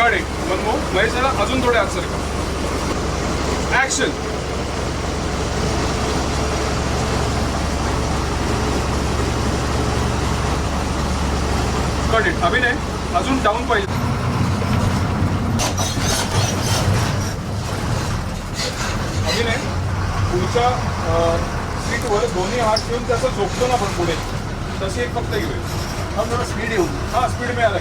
Cut it. One more. Mahesh जरा अजून थोडे आत सरका. ऍक्शन. Cut it. अभिनय अजून डाऊन पाहिजे. अभिनय पुढच्या सीटवर दोन्ही हात ठेवून त्याचं झोपतो ना आपण पुढे, तशी एक फक्त घेऊया. हम जरा स्पीड येऊ. हां स्पीड मिळाला.